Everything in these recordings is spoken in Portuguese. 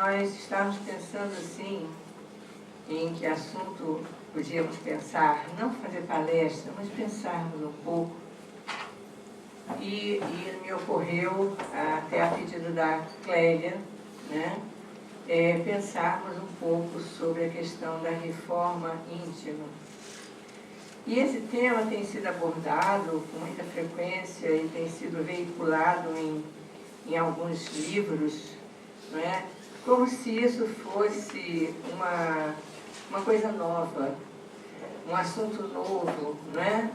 nós estávamos pensando assim, em que assunto podíamos pensar, não fazer palestra, mas pensarmos um pouco. E me ocorreu, até a pedido da Clélia, né, pensarmos um pouco sobre a questão da reforma íntima. E esse tema tem sido abordado com muita frequência e tem sido veiculado em alguns livros, não é? Como se isso fosse uma coisa nova, um assunto novo, não é?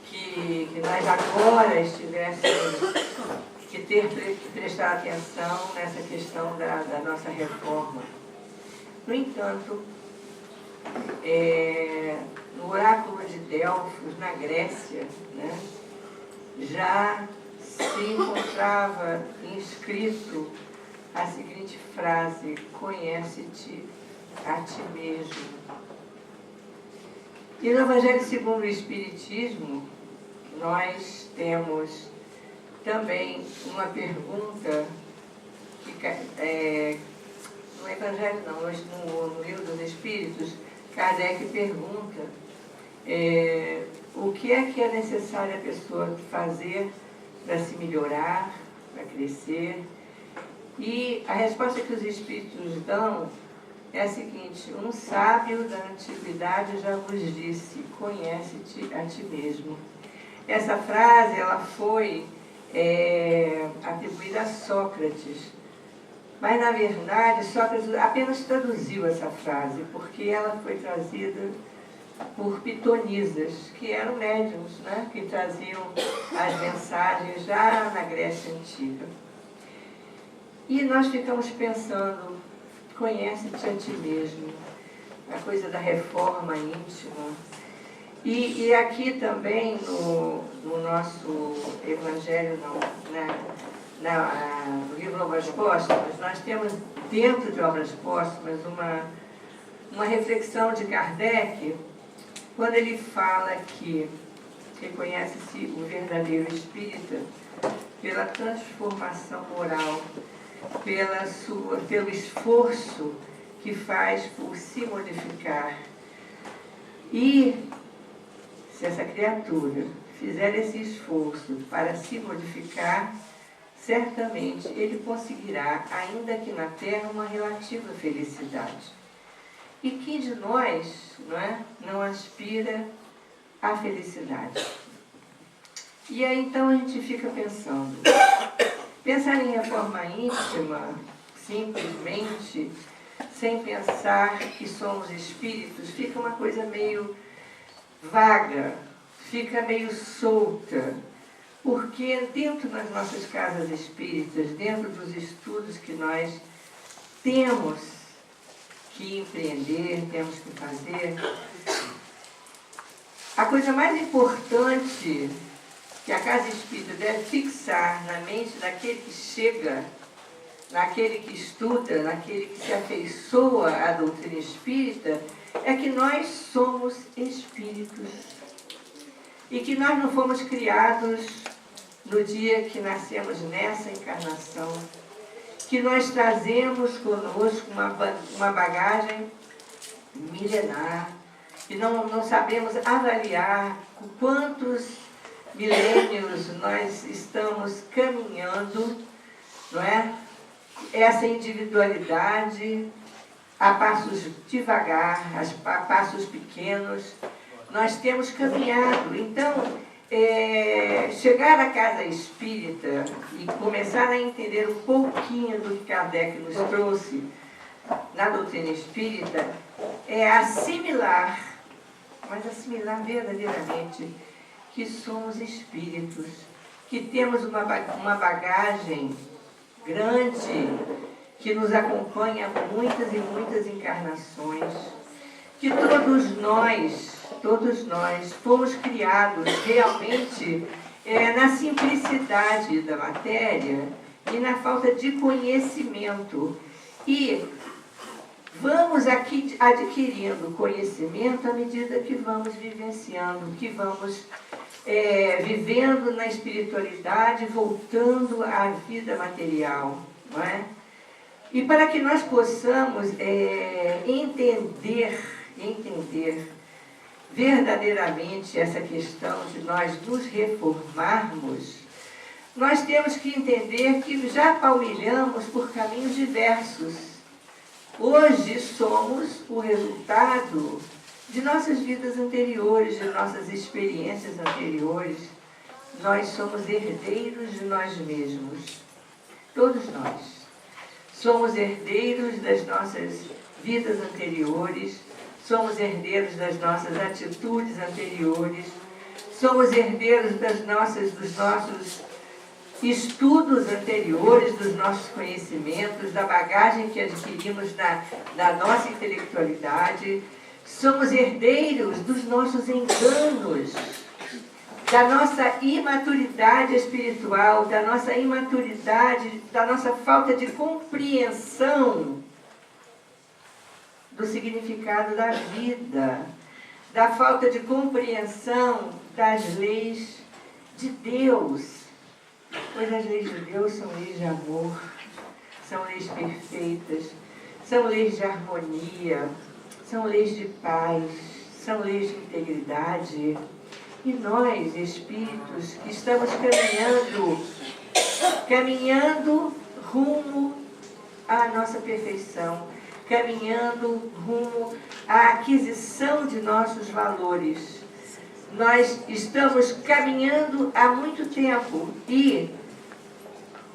Que nós agora estivéssemos que prestar atenção nessa questão da nossa reforma. No entanto, no oráculo de Delfos, na Grécia, né, já se encontrava inscrito a seguinte frase: conhece-te a ti mesmo. E no Evangelho segundo o Espiritismo, nós temos também uma pergunta que no Evangelho não, hoje no Livro dos Espíritos, Kardec pergunta o que é necessário a pessoa fazer para se melhorar, para crescer. E a resposta que os Espíritos dão é a seguinte: um sábio da antiguidade já vos disse, conhece-te a ti mesmo. Essa frase ela foi atribuída a Sócrates, mas na verdade Sócrates apenas traduziu essa frase, porque ela foi trazida por pitonisas, que eram médiuns, né, que traziam as mensagens já na Grécia Antiga. E nós ficamos pensando, conhece-te a ti mesmo, a coisa da reforma íntima. E aqui também no nosso Evangelho, no livro Obras Póstumas, nós temos dentro de Obras Póstumas uma reflexão de Kardec, quando ele fala que reconhece-se o verdadeiro espírita pela transformação moral, pelo esforço que faz por se modificar. E se essa criatura fizer esse esforço para se modificar, certamente ele conseguirá, ainda que na Terra, uma relativa felicidade. E quem de nós não aspira à felicidade? E aí então a gente fica pensando. Pensar em reforma íntima, simplesmente, sem pensar que somos espíritos, fica uma coisa meio vaga, fica meio solta, porque dentro das nossas casas espíritas, dentro dos estudos que nós temos que empreender, temos que fazer, a coisa mais importante que a casa espírita deve fixar na mente daquele que chega, naquele que estuda, naquele que se afeiçoa à doutrina espírita, é que nós somos espíritos. E que nós não fomos criados no dia que nascemos nessa encarnação. Que nós trazemos conosco uma bagagem milenar. E não sabemos avaliar quantos milênios nós estamos caminhando, não é? Essa individualidade a passos devagar, a passos pequenos, nós temos caminhado. Então, chegar à casa espírita e começar a entender um pouquinho do que Kardec nos trouxe na doutrina espírita é assimilar, mas assimilar verdadeiramente, que somos espíritos, que temos uma bagagem grande que nos acompanha há muitas e muitas encarnações, que todos nós fomos criados realmente na simplicidade da matéria e na falta de conhecimento. E vamos aqui adquirindo conhecimento à medida que vamos vivenciando, que vamos vivendo na espiritualidade, voltando à vida material, não é? E para que nós possamos entender verdadeiramente essa questão de nós nos reformarmos, nós temos que entender que já paulilhamos por caminhos diversos. Hoje somos o resultado de nossas vidas anteriores, de nossas experiências anteriores. Nós somos herdeiros de nós mesmos. Todos nós. Somos herdeiros das nossas vidas anteriores, somos herdeiros das nossas atitudes anteriores, somos herdeiros dos nossos estudos anteriores, dos nossos conhecimentos, da bagagem que adquirimos da nossa intelectualidade, somos herdeiros dos nossos enganos, da nossa imaturidade espiritual, da nossa imaturidade, da nossa falta de compreensão do significado da vida, da falta de compreensão das leis de Deus. Pois as leis de Deus são leis de amor, são leis perfeitas, são leis de harmonia, são leis de paz, são leis de integridade. E nós, espíritos, que estamos caminhando rumo à nossa perfeição, caminhando rumo à aquisição de nossos valores. Nós estamos caminhando há muito tempo e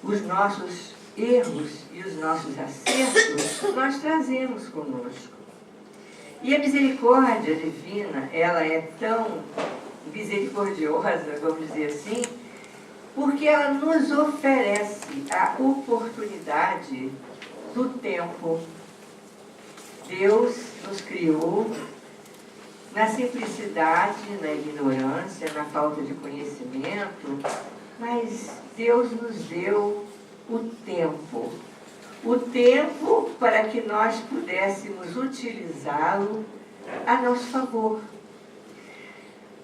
os nossos erros e os nossos acertos nós trazemos conosco. E a misericórdia divina, ela é tão misericordiosa, vamos dizer assim, porque ela nos oferece a oportunidade do tempo. Deus nos criou na simplicidade, na ignorância, na falta de conhecimento, mas Deus nos deu o tempo. O tempo para que nós pudéssemos utilizá-lo a nosso favor.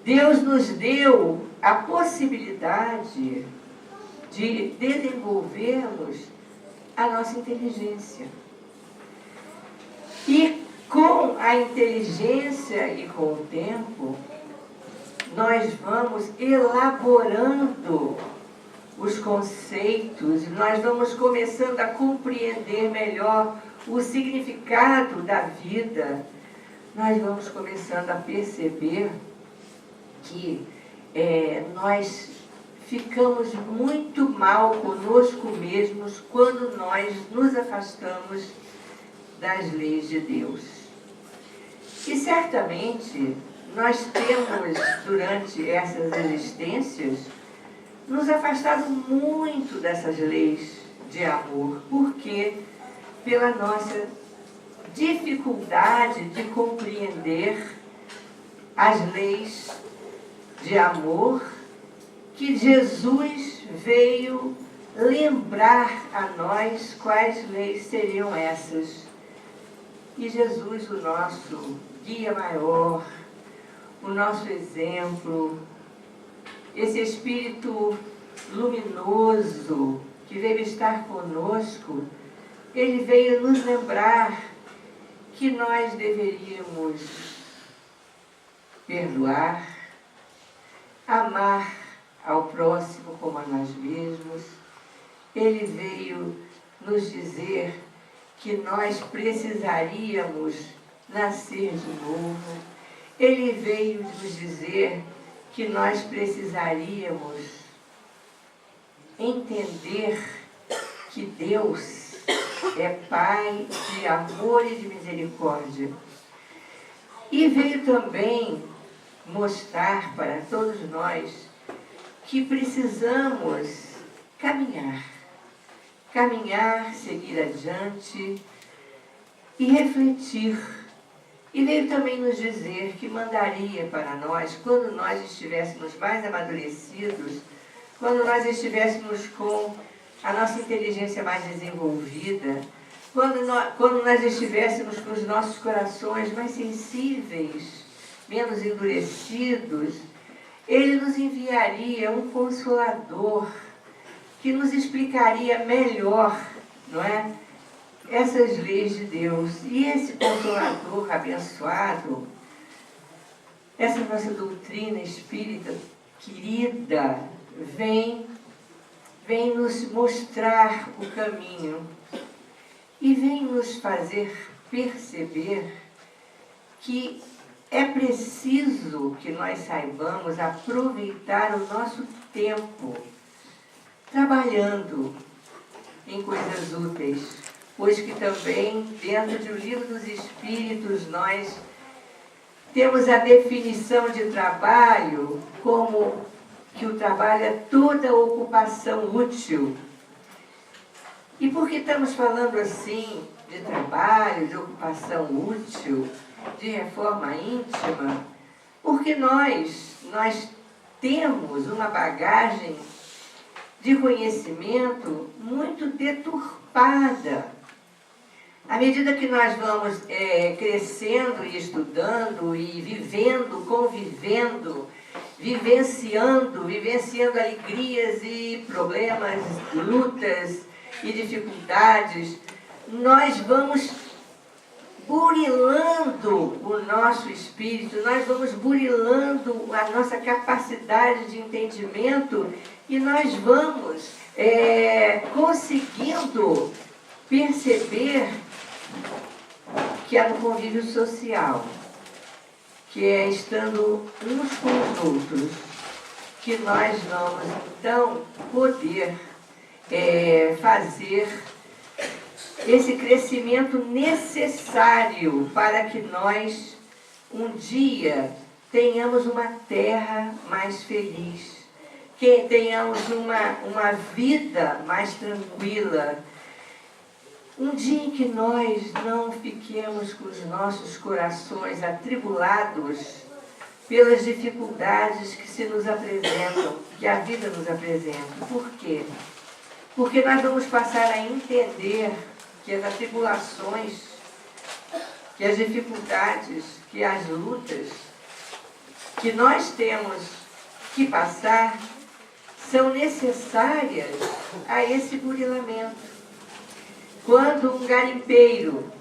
Deus nos deu a possibilidade de desenvolvermos a nossa inteligência. E com a inteligência e com o tempo, nós vamos elaborando os conceitos, nós vamos começando a compreender melhor o significado da vida, nós vamos começando a perceber que nós ficamos muito mal conosco mesmos quando nós nos afastamos das leis de Deus. E certamente nós temos, durante essas existências, nos afastado muito dessas leis de amor, porque pela nossa dificuldade de compreender as leis de amor que Jesus veio lembrar a nós quais leis seriam essas. E Jesus, o nosso guia maior, o nosso exemplo, esse Espírito luminoso que veio estar conosco, ele veio nos lembrar que nós deveríamos perdoar, amar ao próximo como a nós mesmos. Ele veio nos dizer que nós precisaríamos nascer de novo. Ele veio nos dizer que nós precisaríamos entender que Deus é Pai de amor e de misericórdia. E veio também mostrar para todos nós que precisamos caminhar, seguir adiante e refletir. E veio também nos dizer que mandaria para nós, quando nós estivéssemos mais amadurecidos, quando nós estivéssemos com a nossa inteligência mais desenvolvida, quando nós estivéssemos com os nossos corações mais sensíveis, menos endurecidos, Ele nos enviaria um Consolador que nos explicaria melhor, não é? essas leis de Deus. E esse Consolador abençoado, essa nossa doutrina espírita querida, vem nos mostrar o caminho e vem nos fazer perceber que é preciso que nós saibamos aproveitar o nosso tempo trabalhando em coisas úteis, pois que também dentro do Livro dos Espíritos nós temos a definição de trabalho como que o trabalho é toda ocupação útil. E por que estamos falando assim de trabalho, de ocupação útil, de reforma íntima? Porque nós temos uma bagagem de conhecimento muito deturpada. À medida que nós vamos crescendo e estudando e vivendo, convivendo, vivenciando alegrias e problemas, lutas e dificuldades, nós vamos burilando o nosso espírito, nós vamos burilando a nossa capacidade de entendimento e nós vamos conseguindo perceber que é no convívio social, que é estando uns com os outros, que nós vamos, então, poder fazer esse crescimento necessário para que nós, um dia, tenhamos uma terra mais feliz, que tenhamos uma vida mais tranquila, um dia em que nós não fiquemos com os nossos corações atribulados pelas dificuldades que se nos apresentam, que a vida nos apresenta. Por quê? Porque nós vamos passar a entender que as atribulações, que as dificuldades, que as lutas que nós temos que passar são necessárias a esse burilamento. Quando um garimpeiro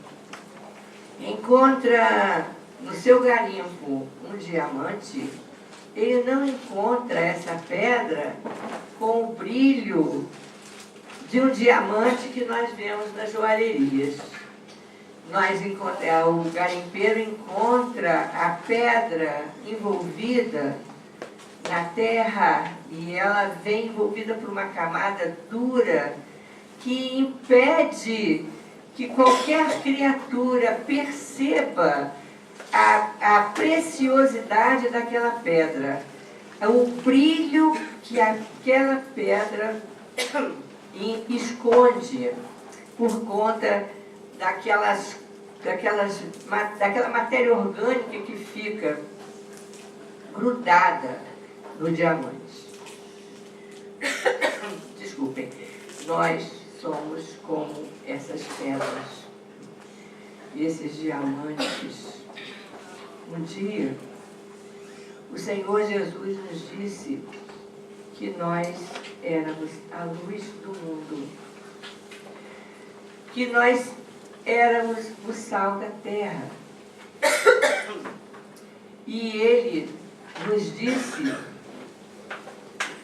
encontra no seu garimpo um diamante, ele não encontra essa pedra com o brilho de um diamante que nós vemos nas joalherias. O garimpeiro encontra a pedra envolvida na terra e ela vem envolvida por uma camada dura que impede que qualquer criatura perceba a preciosidade daquela pedra, o brilho que aquela pedra esconde por conta daquela matéria orgânica que fica grudada no diamante. Desculpem, nós somos como essas pedras e esses diamantes. Um dia, o Senhor Jesus nos disse que nós éramos a luz do mundo, que nós éramos o sal da terra. E Ele nos disse: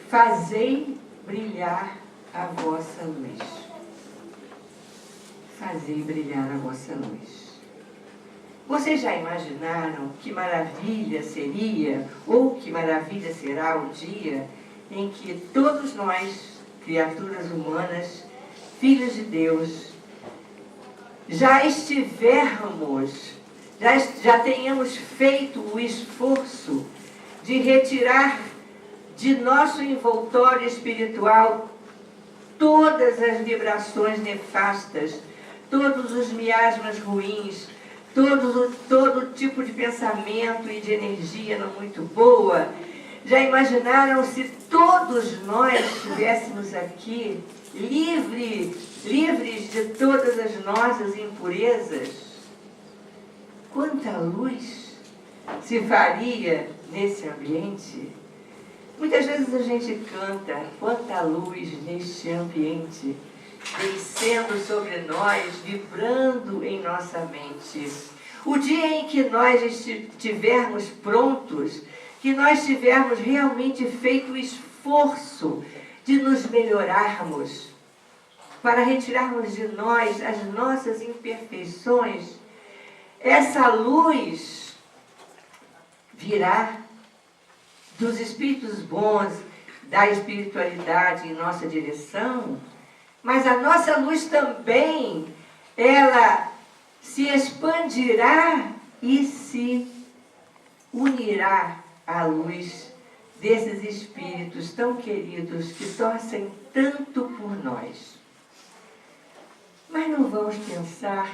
fazei brilhar a vossa luz. Fazei brilhar a vossa luz. Vocês já imaginaram que maravilha seria, ou que maravilha será o dia em que todos nós, criaturas humanas, filhos de Deus, já estivermos, já tenhamos feito o esforço de retirar de nosso envoltório espiritual todas as vibrações nefastas, todos os miasmas ruins, todo tipo de pensamento e de energia não muito boa. Já imaginaram se todos nós estivéssemos aqui livres de todas as nossas impurezas? Quanta luz se faria nesse ambiente? Muitas vezes a gente canta: quanta luz neste ambiente. descendo sobre nós, vibrando em nossa mente. O dia em que nós estivermos prontos, que nós tivermos realmente feito o esforço de nos melhorarmos, para retirarmos de nós as nossas imperfeições, essa luz virá dos espíritos bons, da espiritualidade em nossa direção, mas a nossa luz também, ela se expandirá e se unirá à luz desses espíritos tão queridos que torcem tanto por nós. Mas não vamos pensar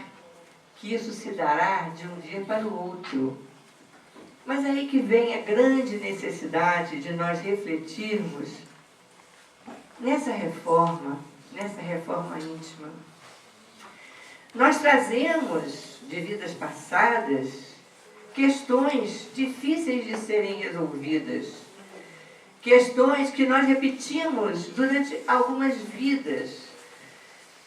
que isso se dará de um dia para o outro. Mas aí que vem a grande necessidade de nós refletirmos nessa reforma íntima. Nós trazemos de vidas passadas questões difíceis de serem resolvidas, questões que nós repetimos durante algumas vidas,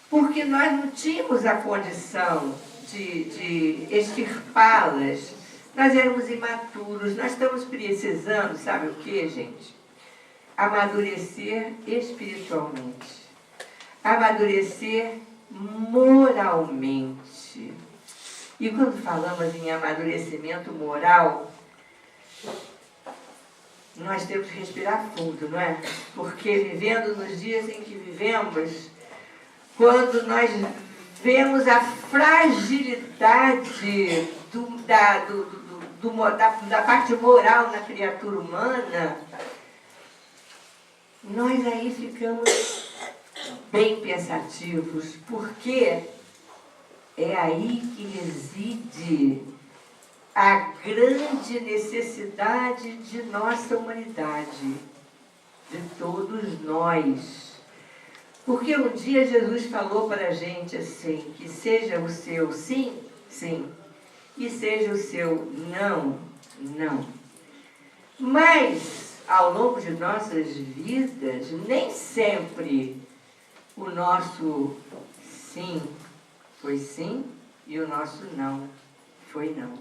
porque nós não tínhamos a condição de extirpá-las. Nós éramos imaturos, nós estamos precisando, sabe o que, gente? Amadurecer espiritualmente, amadurecer moralmente. E quando falamos em amadurecimento moral, nós temos que respirar fundo, não é? Porque vivendo nos dias em que vivemos, quando nós vemos a fragilidade da parte moral na criatura humana, nós aí ficamos bem pensativos, porque é aí que reside a grande necessidade de nossa humanidade, de todos nós. Porque um dia Jesus falou para a gente assim, que seja o seu sim, sim, e seja o seu não, não. Mas, ao longo de nossas vidas, nem sempre o nosso sim foi sim e o nosso não foi não.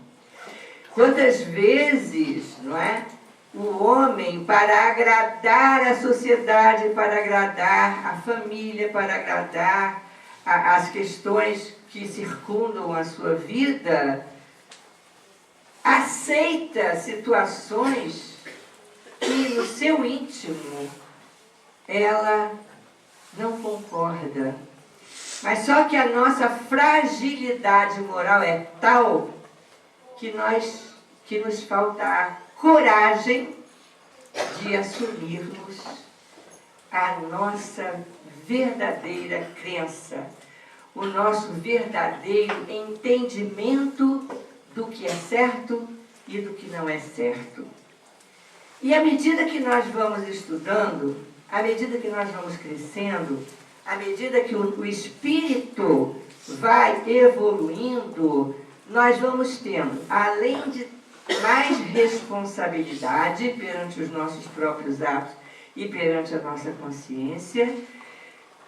Quantas vezes, não é? O homem, para agradar a sociedade, para agradar a família, para agradar as questões que circundam a sua vida, aceita situações que no seu íntimo ela não concorda. Mas só que a nossa fragilidade moral é tal que nos falta a coragem de assumirmos a nossa verdadeira crença, o nosso verdadeiro entendimento do que é certo e do que não é certo. E à medida que nós vamos estudando, à medida que nós vamos crescendo, à medida que o espírito vai evoluindo, nós vamos tendo, além de mais responsabilidade perante os nossos próprios atos e perante a nossa consciência,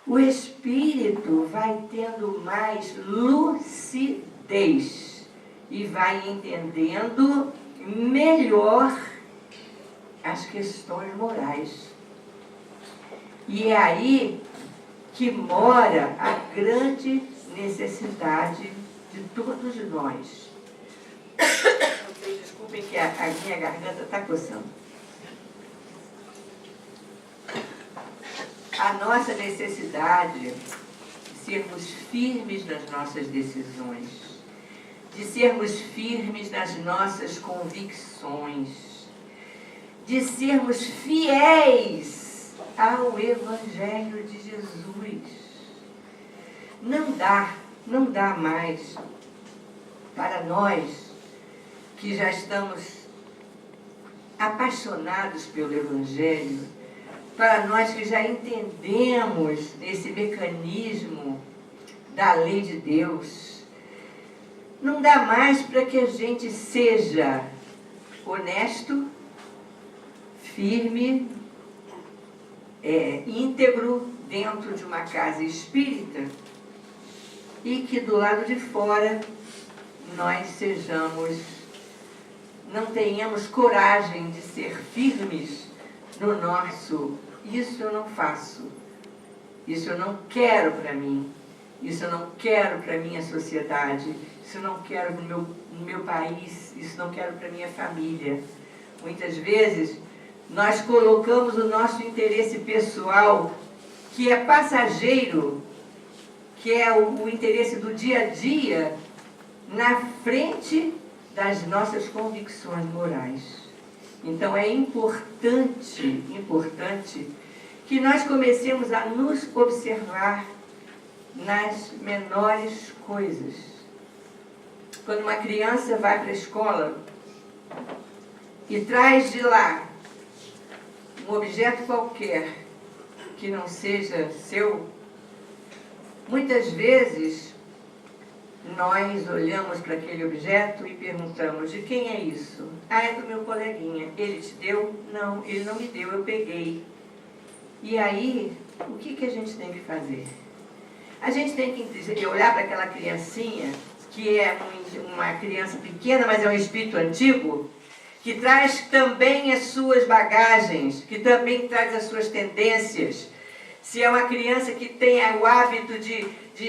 o espírito vai tendo mais lucidez e vai entendendo melhor as questões morais. E é aí que mora a grande necessidade de todos nós. Vocês desculpem que a minha garganta está coçando. A nossa necessidade de sermos firmes nas nossas decisões, de sermos firmes nas nossas convicções, de sermos fiéis ao Evangelho de Jesus. Não dá mais para nós que já estamos apaixonados pelo Evangelho, para nós que já entendemos esse mecanismo da lei de Deus, não dá mais para que a gente seja honesto, firme, íntegro dentro de uma casa espírita e que do lado de fora nós não tenhamos coragem de ser firmes no nosso, isso eu não faço, isso eu não quero para mim, isso eu não quero para a minha sociedade, isso eu não quero no meu país, isso eu não quero para a minha família. Muitas vezes nós colocamos o nosso interesse pessoal, que é passageiro, que é o interesse do dia a dia, na frente das nossas convicções morais. Então é importante que nós comecemos a nos observar nas menores coisas. Quando uma criança vai para a escola e traz de lá um objeto qualquer que não seja seu, muitas vezes nós olhamos para aquele objeto e perguntamos: de quem é isso? Ah, é do meu coleguinha. Ele te deu? Não, ele não me deu, eu peguei. E aí, o que a gente tem que fazer? A gente tem que olhar para aquela criancinha, que é uma criança pequena, mas é um espírito antigo, que traz também as suas bagagens, que também traz as suas tendências. Se é uma criança que tem o hábito de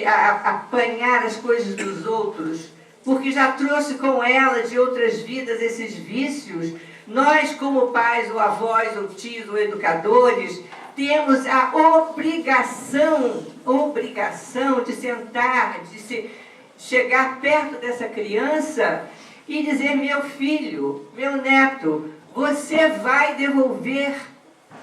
apanhar as coisas dos outros, porque já trouxe com ela de outras vidas esses vícios, nós como pais, ou avós, ou tios, ou educadores, temos a obrigação de sentar, chegar perto dessa criança e dizer: meu filho, meu neto, você vai devolver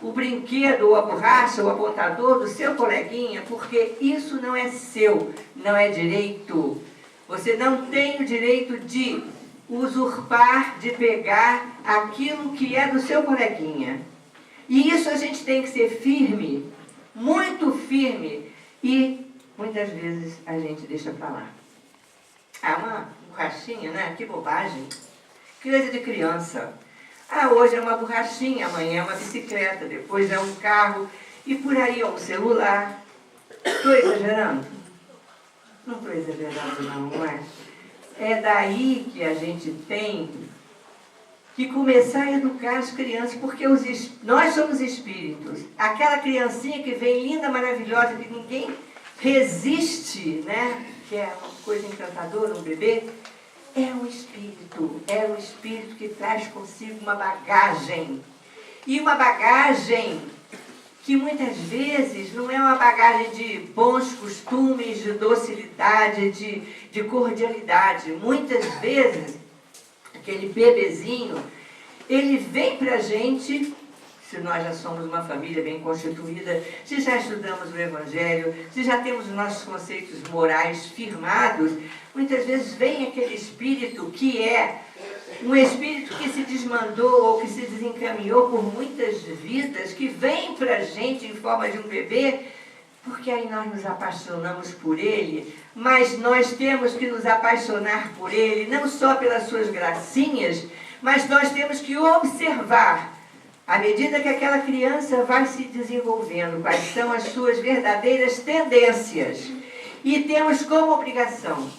o brinquedo, ou a borracha, ou o apontador do seu coleguinha, porque isso não é seu, não é direito. Você não tem o direito de usurpar, de pegar aquilo que é do seu coleguinha. E isso a gente tem que ser firme, muito firme, e muitas vezes a gente deixa para lá. Ah, uma borrachinha, né? Que bobagem. Coisa de criança. Ah, hoje é uma borrachinha, amanhã é uma bicicleta, depois é um carro, e por aí é um celular. Estou exagerando? Não estou exagerando não é? É daí que a gente tem que começar a educar as crianças, porque nós somos espíritos. Aquela criancinha que vem linda, maravilhosa, que ninguém resiste, né? Que é uma coisa encantadora, um bebê. É um espírito que traz consigo uma bagagem. E uma bagagem que muitas vezes não é uma bagagem de bons costumes, de docilidade, de cordialidade. Muitas vezes, aquele bebezinho, ele vem para a gente, se nós já somos uma família bem constituída, se já estudamos o Evangelho, se já temos os nossos conceitos morais firmados, muitas vezes vem aquele espírito que é um espírito que se desmandou ou que se desencaminhou por muitas vidas, que vem para a gente em forma de um bebê, porque aí nós nos apaixonamos por ele, mas nós temos que nos apaixonar por ele, não só pelas suas gracinhas, mas nós temos que observar, à medida que aquela criança vai se desenvolvendo, quais são as suas verdadeiras tendências. E temos como obrigação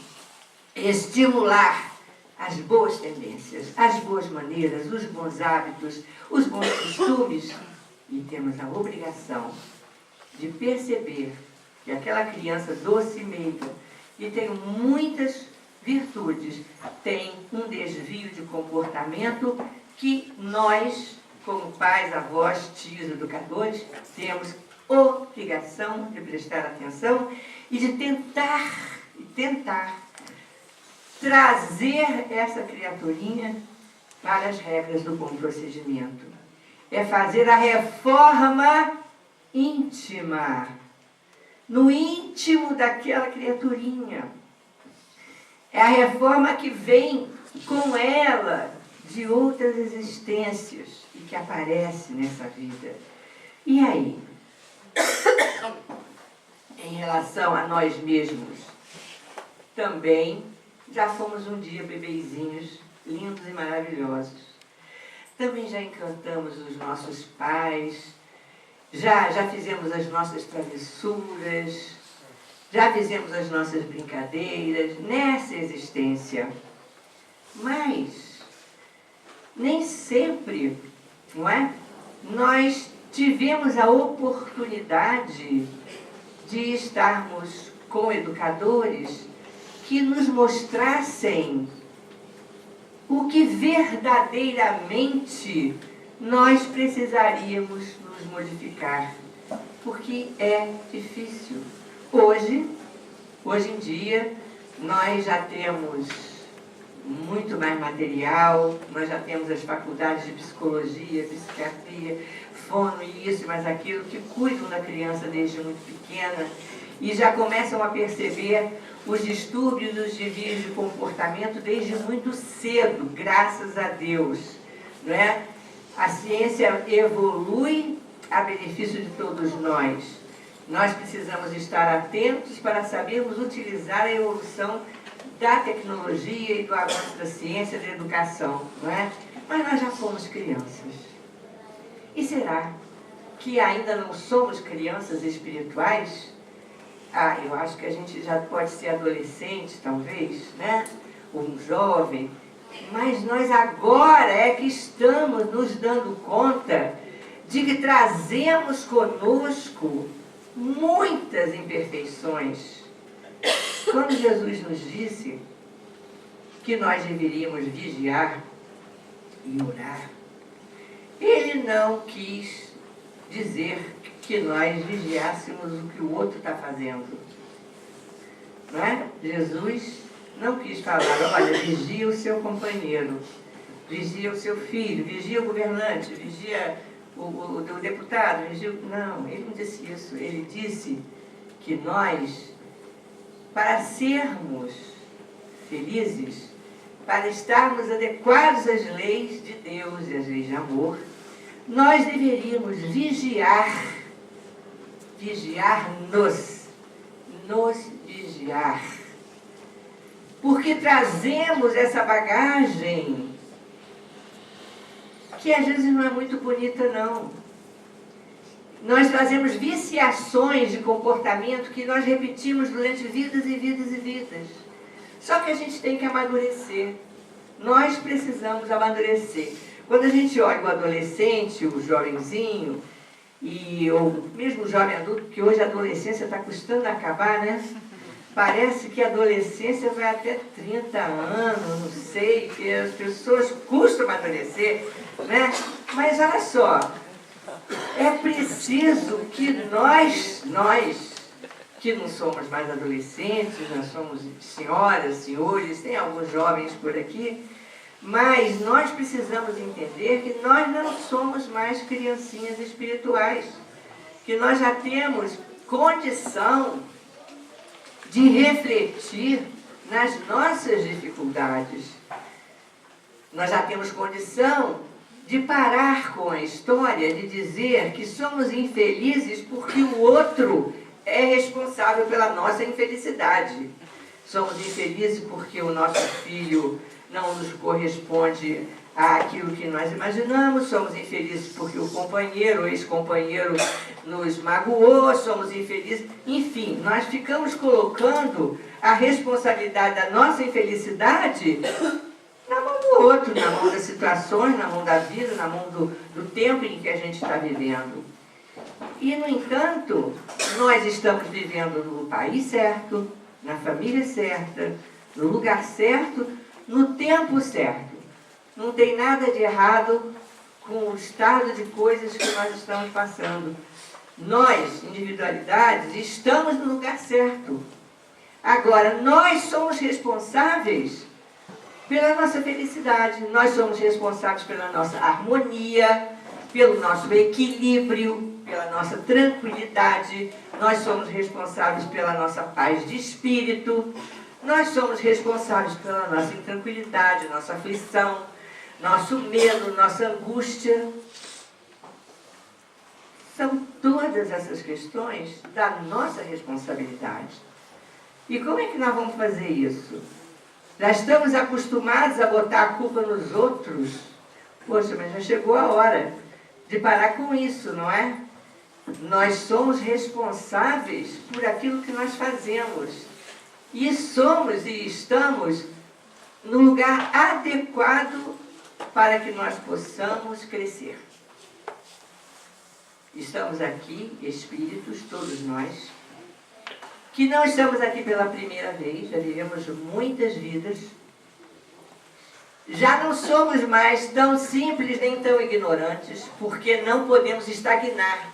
estimular as boas tendências, as boas maneiras, os bons hábitos, os bons costumes. E temos a obrigação de perceber que aquela criança doce e meiga, que tem muitas virtudes, tem um desvio de comportamento que nós, como pais, avós, tios, educadores, temos obrigação de prestar atenção e de tentar trazer essa criaturinha para as regras do bom procedimento. É fazer a reforma íntima, no íntimo daquela criaturinha. É a reforma que vem com ela de outras existências e que aparece nessa vida. E aí? Em relação a nós mesmos, também já fomos um dia bebezinhos lindos e maravilhosos. Também já encantamos os nossos pais já fizemos as nossas travessuras, já fizemos as nossas brincadeiras nessa existência. Mas nem sempre, não é? Nós tivemos a oportunidade de estarmos com educadores que nos mostrassem o que verdadeiramente nós precisaríamos nos modificar, porque é difícil. Hoje em dia, nós já temos muito mais material, nós já temos as faculdades de psicologia, psiquiatria, fono e isso, mas aquilo, que cuidam da criança desde muito pequena e já começam a perceber os distúrbios, os desvios de comportamento desde muito cedo, graças a Deus, não é? A ciência evolui a benefício de todos nós. Nós precisamos estar atentos para sabermos utilizar a evolução da tecnologia e do avanço da ciência e da educação, não é? Mas nós já fomos crianças. E será que ainda não somos crianças espirituais? Eu acho que a gente já pode ser adolescente, talvez, né? Ou um jovem. Mas nós agora é que estamos nos dando conta de que trazemos conosco muitas imperfeições. Quando Jesus nos disse que nós deveríamos vigiar e orar, Ele não quis dizer que nós vigiássemos o que o outro está fazendo. Não é? Jesus não quis falar, olha, vigia o seu companheiro, vigia o seu filho, vigia o governante, vigia o deputado, vigia... Não, ele não disse isso. Ele disse que nós, para sermos felizes, para estarmos adequados às leis de Deus e às leis de amor, nós deveríamos nos vigiar. Porque trazemos essa bagagem que às vezes não é muito bonita, não. Nós trazemos viciações de comportamento que nós repetimos durante vidas e vidas e vidas. Só que a gente tem que amadurecer. Nós precisamos amadurecer. Quando a gente olha o adolescente, o jovenzinho, ou mesmo o jovem adulto, que hoje a adolescência está custando acabar, né? Parece que a adolescência vai até 30 anos, não sei, que as pessoas custam amadurecer, né? Mas olha só, é preciso que nós que não somos mais adolescentes, nós somos senhoras, senhores, tem alguns jovens por aqui, mas nós precisamos entender que nós não somos mais criancinhas espirituais, que nós já temos condição de refletir nas nossas dificuldades. Nós já temos condição de parar com a história de dizer que somos infelizes porque o outro é responsável pela nossa infelicidade. Somos infelizes porque o nosso filho não nos corresponde àquilo que nós imaginamos, somos infelizes porque o companheiro, o ex-companheiro nos magoou, somos infelizes. Enfim, nós ficamos colocando a responsabilidade da nossa infelicidade na mão do outro, na mão das situações, na mão da vida, na mão do tempo em que a gente está vivendo. E, no entanto, nós estamos vivendo no país certo, na família certa, no lugar certo, no tempo certo. Não tem nada de errado com o estado de coisas que nós estamos passando. Nós, individualidades, estamos no lugar certo. Agora, nós somos responsáveis pela nossa felicidade, nós somos responsáveis pela nossa harmonia, pelo nosso equilíbrio, pela nossa tranquilidade, nós somos responsáveis pela nossa paz de espírito, nós somos responsáveis pela nossa intranquilidade, nossa aflição, nosso medo, nossa angústia. São todas essas questões da nossa responsabilidade. E como é que nós vamos fazer isso? Já estamos acostumados a botar a culpa nos outros. Poxa, mas já chegou a hora de parar com isso, não é? Nós somos responsáveis por aquilo que nós fazemos. E somos e estamos no lugar adequado para que nós possamos crescer. Estamos aqui, espíritos, todos nós, que não estamos aqui pela primeira vez, já vivemos muitas vidas. Já não somos mais tão simples nem tão ignorantes, porque não podemos estagnar.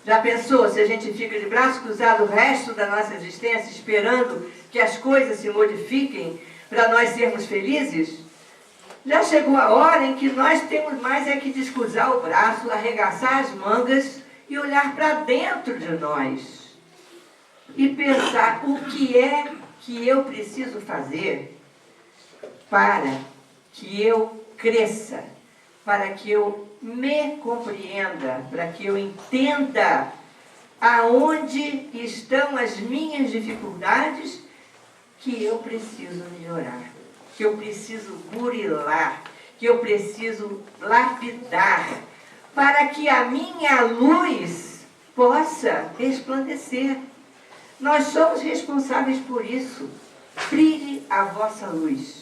Já pensou se a gente fica de braço cruzado o resto da nossa existência, esperando que as coisas se modifiquem para nós sermos felizes? Já chegou a hora em que nós temos mais é que descruzar o braço, arregaçar as mangas e olhar para dentro de nós. E pensar o que é que eu preciso fazer para que eu cresça, para que eu me compreenda, para que eu entenda aonde estão as minhas dificuldades que eu preciso melhorar, que eu preciso burilar, que eu preciso lapidar, para que a minha luz possa resplandecer. Nós somos responsáveis por isso. Brilhe a vossa luz.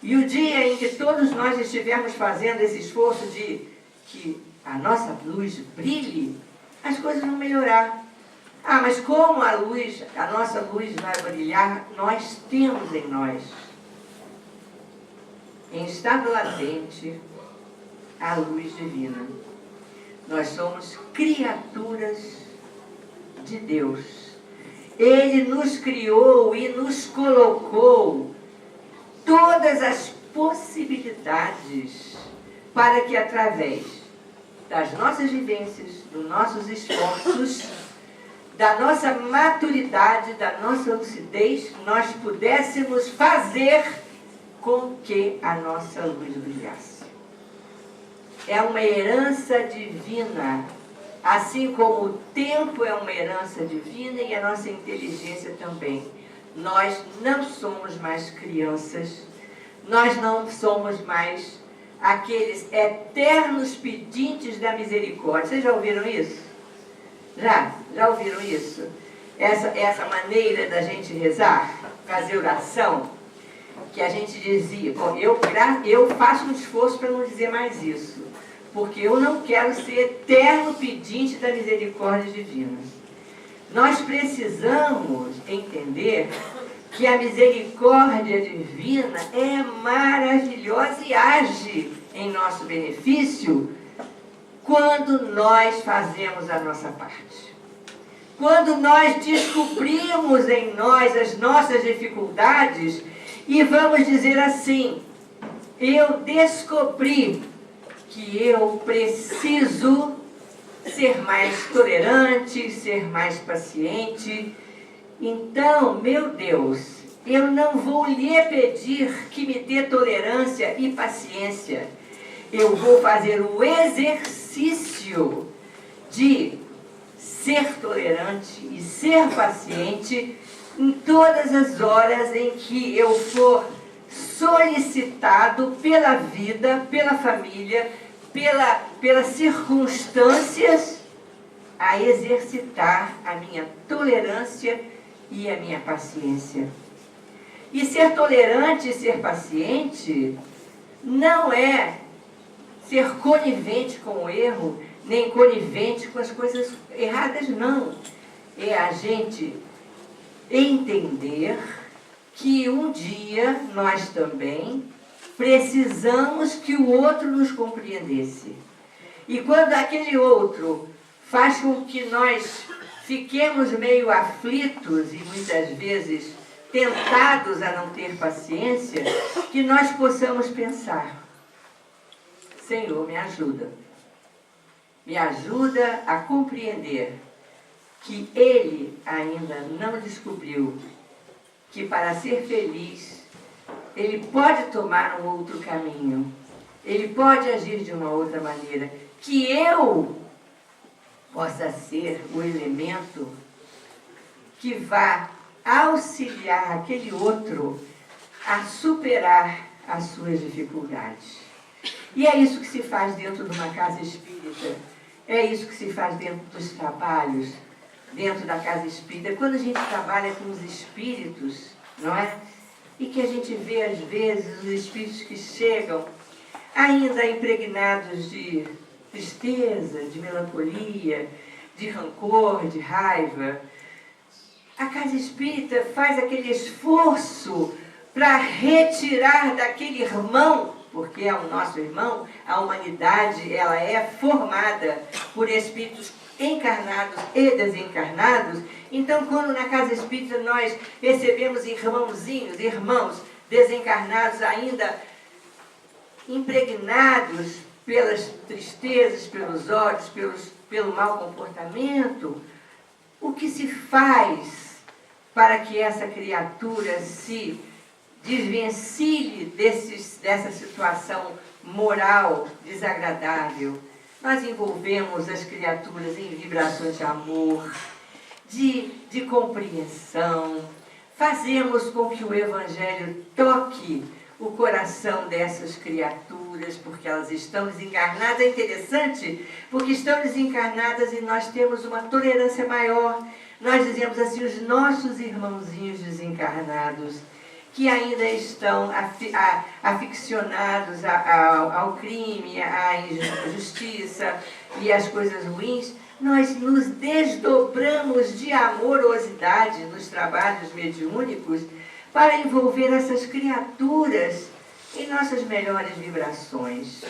E o dia em que todos nós estivermos fazendo esse esforço de que a nossa luz brilhe, as coisas vão melhorar. Ah, mas como a nossa luz vai brilhar? Nós temos em nós, em estado latente, a luz divina. Nós somos criaturas de Deus. Ele nos criou e nos colocou todas as possibilidades para que, através das nossas vivências, dos nossos esforços, da nossa maturidade, da nossa lucidez, nós pudéssemos fazer com que a nossa luz brilhasse. É uma herança divina, assim como o tempo é uma herança divina e a nossa inteligência também. Nós não somos mais crianças, nós não somos mais aqueles eternos pedintes da misericórdia. Vocês já ouviram isso? Já ouviram isso? Essa maneira da gente rezar, fazer oração, que a gente dizia, bom, eu faço um esforço para não dizer mais isso, porque eu não quero ser eterno pedinte da misericórdia divina. Nós precisamos entender que a misericórdia divina é maravilhosa e age em nosso benefício quando nós fazemos a nossa parte. Quando nós descobrimos em nós as nossas dificuldades e vamos dizer assim, eu descobri que eu preciso ser mais tolerante, ser mais paciente. Então, meu Deus, eu não vou lhe pedir que me dê tolerância e paciência. Eu vou fazer o exercício de ser tolerante e ser paciente em todas as horas em que eu for solicitado pela vida, pela família, pelas circunstâncias, a exercitar a minha tolerância e a minha paciência. E ser tolerante e ser paciente não é ser conivente com o erro, nem conivente com as coisas erradas, não. É a gente entender que um dia nós também precisamos que o outro nos compreendesse. E quando aquele outro faz com que nós fiquemos meio aflitos e muitas vezes tentados a não ter paciência, que nós possamos pensar, Senhor, me ajuda. Me ajuda a compreender que ele ainda não descobriu que para ser feliz, ele pode tomar um outro caminho, ele pode agir de uma outra maneira, que eu possa ser o elemento que vá auxiliar aquele outro a superar as suas dificuldades. E é isso que se faz dentro de uma casa espírita. É isso que se faz dentro dos trabalhos, dentro da casa espírita. Quando a gente trabalha com os espíritos, não é? E que a gente vê, às vezes, os espíritos que chegam ainda impregnados de tristeza, de melancolia, de rancor, de raiva. A casa espírita faz aquele esforço para retirar daquele irmão, porque é o nosso irmão, a humanidade ela é formada por espíritos encarnados e desencarnados. Então, quando na casa espírita nós recebemos irmãozinhos, irmãos desencarnados ainda impregnados pelas tristezas, pelos ódios, pelo mau comportamento, o que se faz para que essa criatura se desvencilhe dessa situação moral desagradável? Nós envolvemos as criaturas em vibrações de amor, de compreensão, fazemos com que o Evangelho toque o coração dessas criaturas, porque elas estão desencarnadas. É interessante, porque estão desencarnadas e nós temos uma tolerância maior. Nós dizemos assim, os nossos irmãozinhos desencarnados, que ainda estão aficionados ao crime, à injustiça e às coisas ruins, nós nos desdobramos de amorosidade nos trabalhos mediúnicos para envolver essas criaturas em nossas melhores vibrações.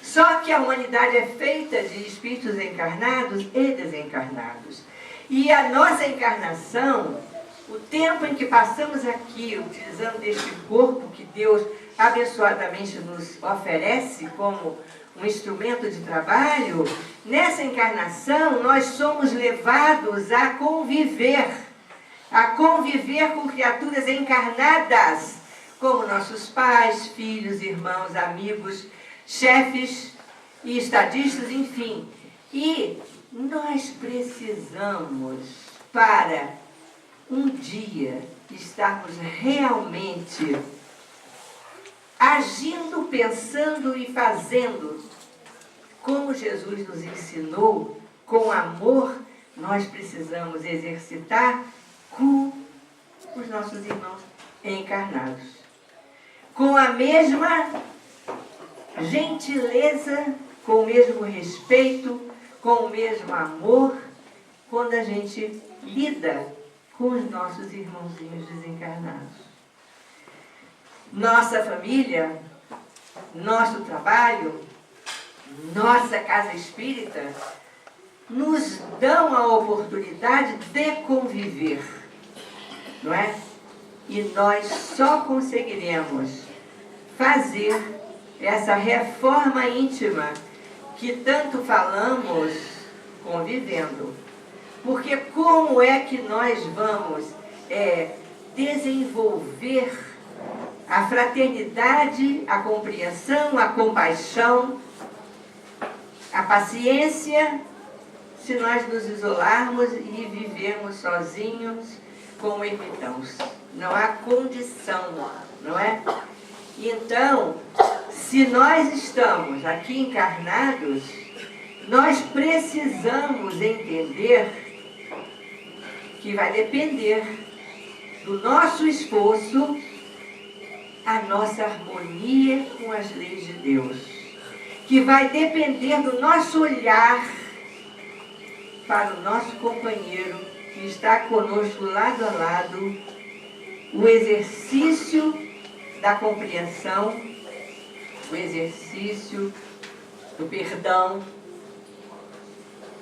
Só que a humanidade é feita de espíritos encarnados e desencarnados. E a nossa encarnação, o tempo em que passamos aqui, utilizando este corpo que Deus abençoadamente nos oferece como um instrumento de trabalho, nessa encarnação nós somos levados a conviver com criaturas encarnadas, como nossos pais, filhos, irmãos, amigos, chefes e estadistas, enfim. E nós precisamos, para um dia estarmos realmente agindo, pensando e fazendo como Jesus nos ensinou, com amor, nós precisamos exercitar com os nossos irmãos encarnados, com a mesma gentileza, com o mesmo respeito, com o mesmo amor, quando a gente lida com os nossos irmãozinhos desencarnados. Nossa família, nosso trabalho, nossa casa espírita nos dão a oportunidade de conviver, não é? E nós só conseguiremos fazer essa reforma íntima que tanto falamos convivendo. Porque como é que nós vamos desenvolver a fraternidade, a compreensão, a compaixão, a paciência, se nós nos isolarmos e vivermos sozinhos como ermitãos? Não há condição, não é? Então, se nós estamos aqui encarnados, nós precisamos entender que vai depender do nosso esforço a nossa harmonia com as leis de Deus, que vai depender do nosso olhar para o nosso companheiro que está conosco lado a lado, o exercício da compreensão, o exercício do perdão,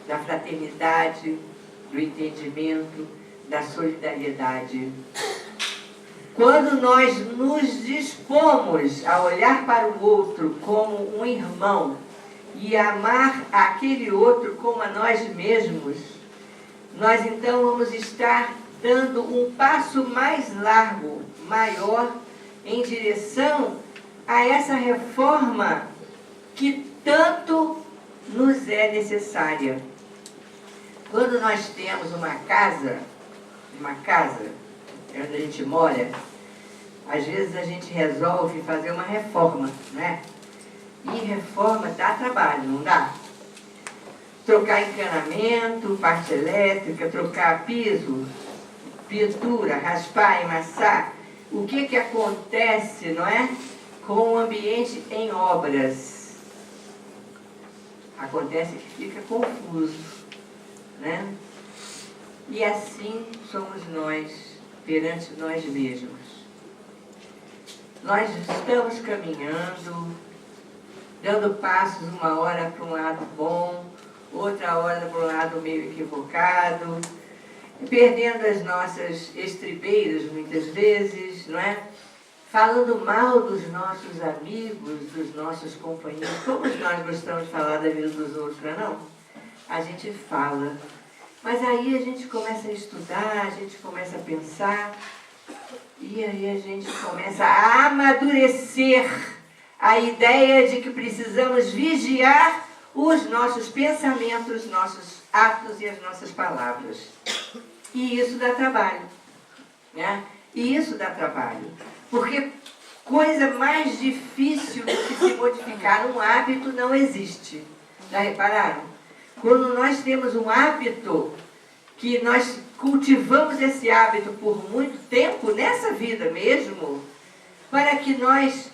da fraternidade, do entendimento, da solidariedade. Quando nós nos dispomos a olhar para o outro como um irmão e amar aquele outro como a nós mesmos, nós então vamos estar dando um passo mais largo, maior, em direção a essa reforma que tanto nos é necessária. Quando nós temos uma casa onde a gente mora, às vezes a gente resolve fazer uma reforma, né? E reforma dá trabalho, não dá? trocar encanamento, parte elétrica, trocar piso, pintura, raspar, emassar. O que acontece, não é, com o ambiente em obras? Acontece que fica confuso, né? E assim somos nós, perante nós mesmos. Nós estamos caminhando, dando passos uma hora para um lado bom, outra hora para um lado meio equivocado, perdendo as nossas estribeiras muitas vezes, não é? Falando mal dos nossos amigos, dos nossos companheiros. Como nós gostamos de falar da vida dos outros, não é não? A gente fala. Mas aí a gente começa a estudar, a gente começa a pensar, e aí a gente começa a amadurecer a ideia de que precisamos vigiar os nossos pensamentos, nossos atos e as nossas palavras. E isso dá trabalho, né? E isso dá trabalho. Porque coisa mais difícil do que se modificar um hábito não existe. Já repararam? Quando nós temos um hábito, que nós cultivamos esse hábito por muito tempo, nessa vida mesmo, para que nós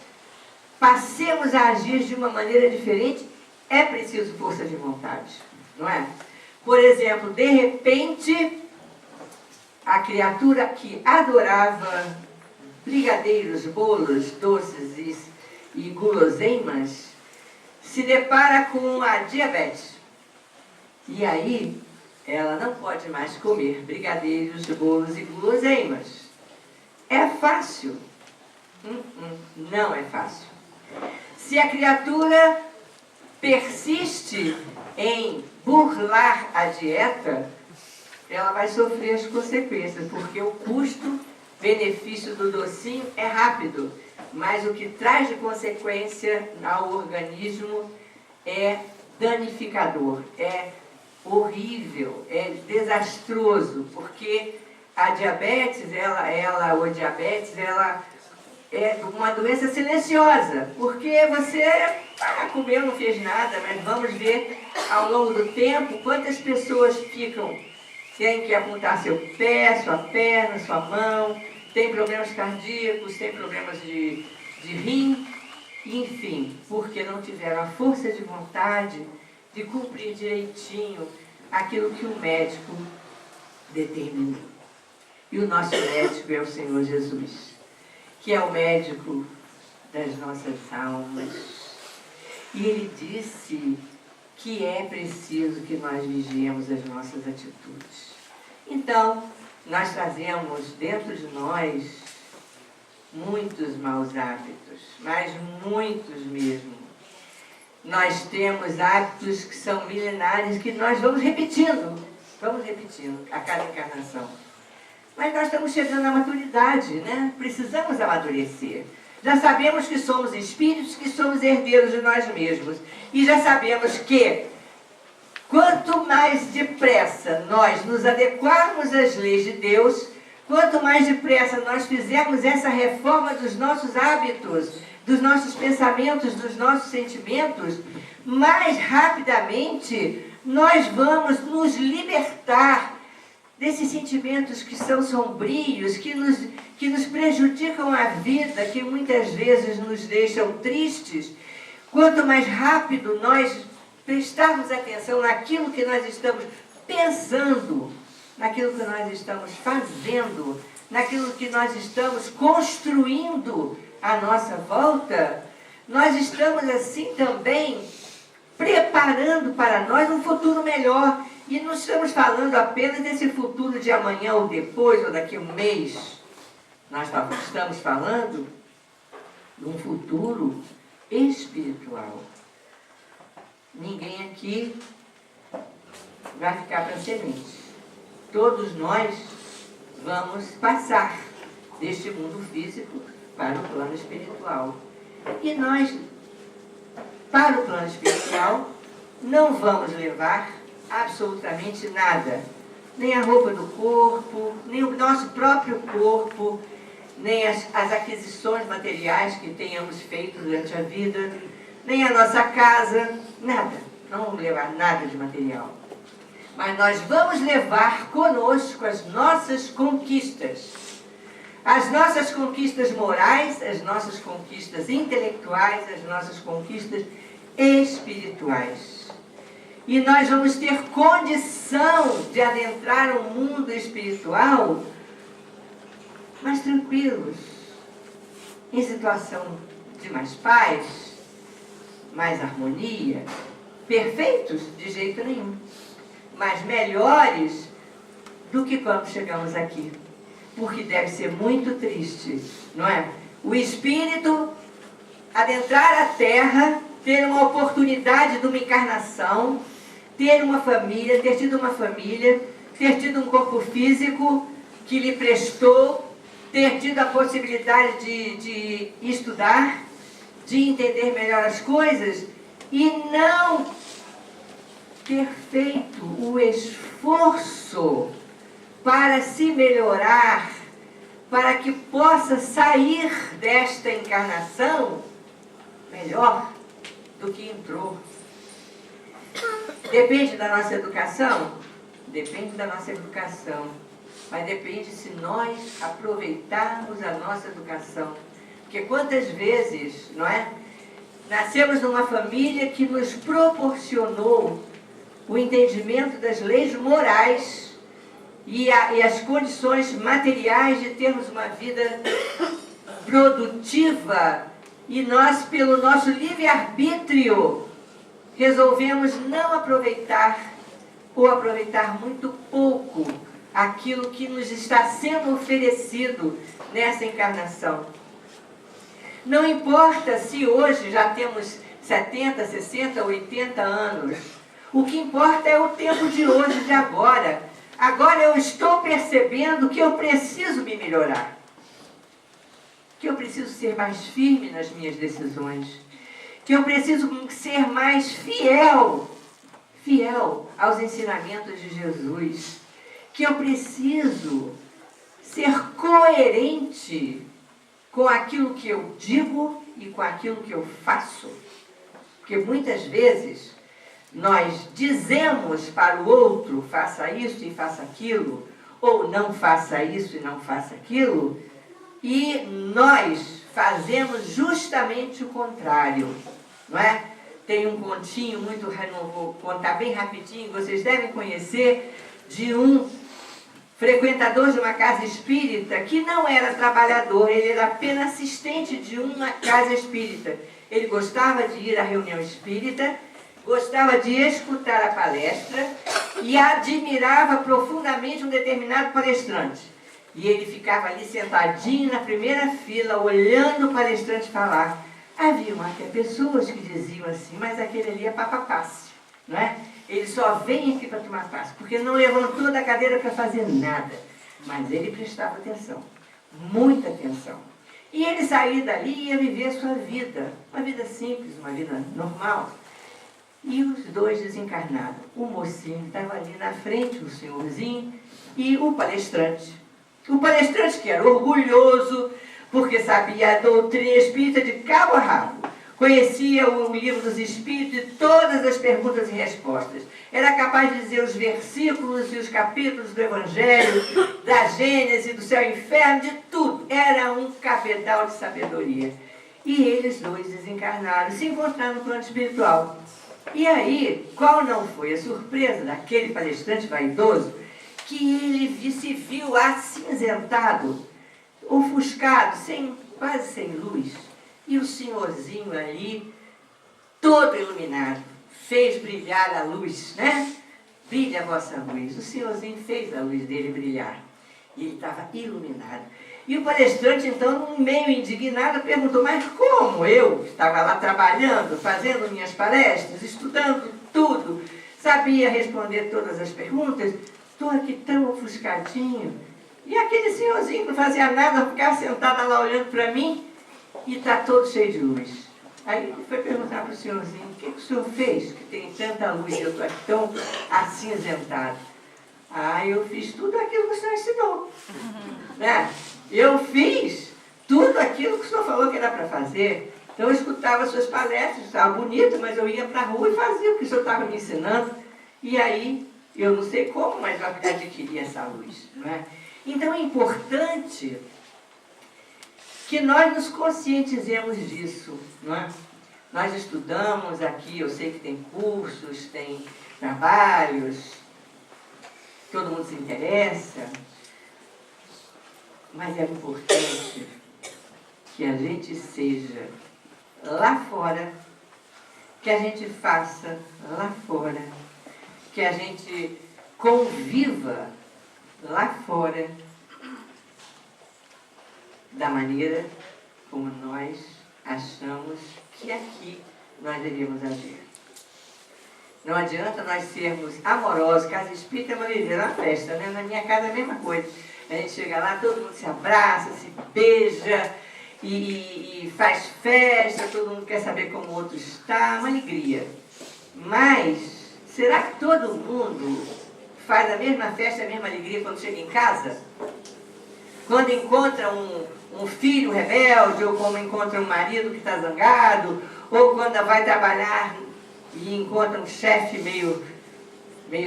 passemos a agir de uma maneira diferente, é preciso força de vontade, não é? Por exemplo, de repente, a criatura que adorava brigadeiros, bolos, doces e guloseimas, se depara com a diabetes. E aí, ela não pode mais comer brigadeiros, bolos e guloseimas. É fácil? Não é fácil. Se a criatura persiste em burlar a dieta, ela vai sofrer as consequências, porque o custo-benefício do docinho é rápido, mas o que traz de consequência ao organismo é danificador, é horrível, é desastroso, porque a diabetes, ela é uma doença silenciosa, porque você comeu, não fez nada, mas vamos ver ao longo do tempo quantas pessoas têm que amputar seu pé, sua perna, sua mão, tem problemas cardíacos, tem problemas de rim, enfim, porque não tiveram a força de vontade de cumprir direitinho aquilo que o médico determinou. E o nosso médico é o Senhor Jesus, que é o médico das nossas almas. E ele disse que é preciso que nós vigiemos as nossas atitudes. Então, nós trazemos dentro de nós muitos maus hábitos, mas muitos mesmo. Nós temos hábitos que são milenares, que nós vamos repetindo a cada encarnação. Mas nós estamos chegando à maturidade, né? Precisamos amadurecer. Já sabemos que somos espíritos, que somos herdeiros de nós mesmos. E já sabemos que quanto mais depressa nós nos adequarmos às leis de Deus, quanto mais depressa nós fizermos essa reforma dos nossos hábitos, dos nossos pensamentos, dos nossos sentimentos, mais rapidamente nós vamos nos libertar desses sentimentos que são sombrios, que nos prejudicam a vida, que muitas vezes nos deixam tristes. Quanto mais rápido nós prestarmos atenção naquilo que nós estamos pensando, naquilo que nós estamos fazendo, naquilo que nós estamos construindo à nossa volta, nós estamos assim também preparando para nós um futuro melhor. E não estamos falando apenas desse futuro de amanhã ou depois, ou daqui a um mês. Nós estamos falando de um futuro espiritual. Ninguém aqui vai ficar para semente. Todos nós vamos passar deste mundo físico para o plano espiritual. E nós, para o plano espiritual, não vamos levar absolutamente nada. Nem a roupa do corpo, nem o nosso próprio corpo, nem as aquisições materiais que tenhamos feito durante a vida, nem a nossa casa, nada. não vamos levar nada de material. Mas nós vamos levar conosco as nossas conquistas. As nossas conquistas morais, as nossas conquistas intelectuais, as nossas conquistas espirituais. E nós vamos ter condição de adentrar o mundo espiritual mais tranquilos, em situação de mais paz, mais harmonia, perfeitos de jeito nenhum, mas melhores do que quando chegamos aqui. Porque deve ser muito triste, não é? O espírito adentrar a terra, ter uma oportunidade de uma encarnação, ter uma família, ter tido uma família, ter tido um corpo físico que lhe prestou, ter tido a possibilidade de estudar, de entender melhor as coisas e não ter feito o esforço para se melhorar, para que possa sair desta encarnação melhor do que entrou. Depende da nossa educação? Depende da nossa educação. Mas depende se nós aproveitarmos a nossa educação. Porque quantas vezes, não é? Nascemos numa família que nos proporcionou o entendimento das leis morais e as condições materiais de termos uma vida produtiva, e nós, pelo nosso livre-arbítrio, resolvemos não aproveitar ou aproveitar muito pouco aquilo que nos está sendo oferecido nessa encarnação. Não importa se hoje já temos 70, 60, 80 anos. O que importa é o tempo de hoje, de agora. Agora eu estou percebendo que eu preciso me melhorar. Que eu preciso ser mais firme nas minhas decisões. Que eu preciso ser mais fiel aos ensinamentos de Jesus. Que eu preciso ser coerente com aquilo que eu digo e com aquilo que eu faço. Porque muitas vezes nós dizemos para o outro, faça isso e faça aquilo, ou não faça isso e não faça aquilo, e nós fazemos justamente o contrário, não é? Tem um continho muito, vou contar bem rapidinho, vocês devem conhecer, de um frequentador de uma casa espírita que não era trabalhador, ele era apenas assistente de uma casa espírita. Ele gostava de ir à reunião espírita, gostava de escutar a palestra e admirava profundamente um determinado palestrante. E ele ficava ali sentadinho na primeira fila, olhando o palestrante falar. Haviam até pessoas que diziam assim, mas aquele ali é papapasse, não é? Ele só vem aqui para tomar passe, porque não levantou da cadeira para fazer nada. Mas ele prestava atenção, muita atenção. E ele saía dali e ia viver a sua vida, uma vida simples, uma vida normal. E os dois desencarnaram. O mocinho estava ali na frente, o senhorzinho, e o palestrante. O palestrante que era orgulhoso, porque sabia a doutrina espírita de cabo a rabo. Conhecia o livro dos Espíritos e todas as perguntas e respostas. Era capaz de dizer os versículos e os capítulos do Evangelho, da Gênese, do céu e inferno, de tudo. Era um cabedal de sabedoria. E eles dois desencarnaram, se encontraram no plano espiritual. E aí, qual não foi a surpresa daquele palestrante vaidoso, que ele se viu acinzentado, ofuscado, quase sem luz. E o senhorzinho ali, todo iluminado, fez brilhar a luz, né? Brilha a vossa luz. O senhorzinho fez a luz dele brilhar. E ele estava iluminado. E o palestrante, então, meio indignado, perguntou, mas como eu estava lá trabalhando, fazendo minhas palestras, estudando tudo, sabia responder todas as perguntas, estou aqui tão ofuscadinho. E aquele senhorzinho não fazia nada, ficava sentado lá olhando para mim, e está todo cheio de luz. Aí ele foi perguntar para o senhorzinho, o que o senhor fez que tem tanta luz e eu estou aqui tão acinzentado? Ah, eu fiz tudo aquilo que o senhor ensinou. Né? Eu fiz tudo aquilo que o senhor falou que era para fazer. Então eu escutava suas palestras, estava bonito, mas eu ia para a rua e fazia o que o senhor estava me ensinando. E aí, eu não sei como, mas eu adquiri essa luz. Não é? Então é importante que nós nos conscientizemos disso. Não é? Nós estudamos aqui, eu sei que tem cursos, tem trabalhos, todo mundo se interessa, mas é importante que a gente seja lá fora, que a gente faça lá fora, que a gente conviva lá fora da maneira como nós achamos que aqui nós devemos agir. Não adianta nós sermos amorosos. Casa espírita é uma beleza, uma festa, né? Na minha casa é a mesma coisa. A gente chega lá, todo mundo se abraça, se beija e faz festa, todo mundo quer saber como o outro está, uma alegria. Mas, será que todo mundo faz a mesma festa, a mesma alegria quando chega em casa? Quando encontra um filho rebelde, ou quando encontra um marido que está zangado, ou quando vai trabalhar e encontra um chefe meio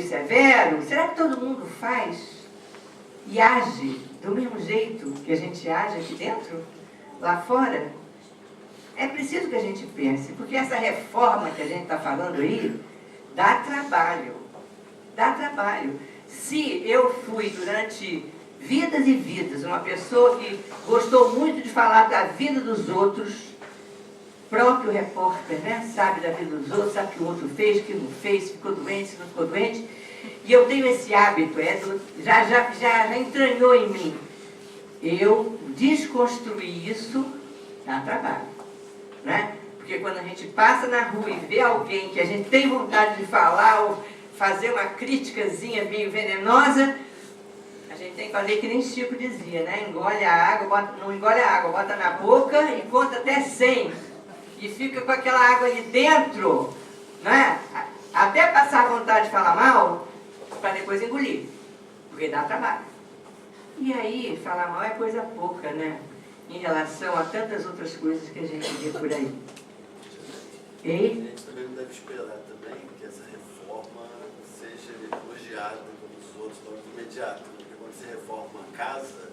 severo, será que todo mundo faz e age do mesmo jeito que a gente age aqui dentro, lá fora? É preciso que a gente pense, porque essa reforma que a gente está falando aí, dá trabalho. Dá trabalho. Se eu fui durante vidas e vidas uma pessoa que gostou muito de falar da vida dos outros, próprio repórter, né? Sabe da vida dos outros, sabe o que o outro fez, o que não fez, ficou doente, se não ficou doente. E eu tenho esse hábito, já entranhou em mim. Eu desconstruir isso dá trabalho, né? Porque quando a gente passa na rua e vê alguém que a gente tem vontade de falar ou fazer uma criticazinha meio venenosa, a gente tem que fazer que nem Chico dizia, né? Engole a água, não engole a água, bota na boca e conta até 100. E fica com aquela água ali dentro, né? Até passar a vontade de falar mal, para depois engolir, porque dá trabalho. E aí, falar mal é coisa pouca, né? Em relação a tantas outras coisas que a gente vê por aí. A gente também não deve esperar também que essa reforma seja elogiada pelos outros logo de imediato. Porque quando você reforma uma casa,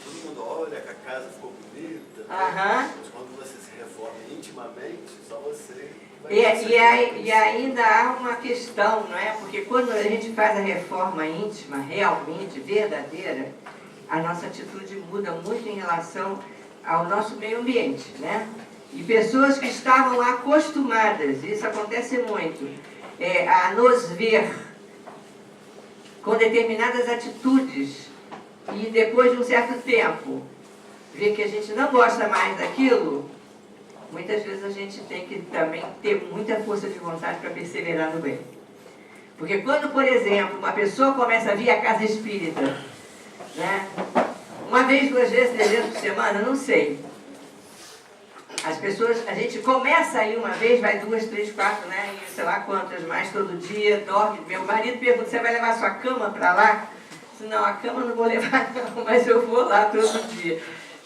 todo mundo olha que a casa ficou bonita. Mas quando você se reforma intimamente, só você vai e ainda há uma questão, não é? Porque quando a gente faz a reforma íntima, realmente, verdadeira, a nossa atitude muda muito em relação ao nosso meio ambiente, né? E pessoas que estavam acostumadas, isso acontece muito, a nos ver com determinadas atitudes e depois de um certo tempo ver que a gente não gosta mais daquilo, muitas vezes a gente tem que também ter muita força de vontade para perseverar no bem. Porque quando, por exemplo, uma pessoa começa a vir à casa espírita, né? Uma vez, 2 vezes, 3 vezes por semana, não sei. As pessoas, a gente começa aí uma vez, vai 2, 3, 4, né? E sei lá quantas mais todo dia, dorme. Meu marido pergunta, você vai levar sua cama para lá? Eu disse, não, a cama não vou levar não, mas eu vou lá todo dia,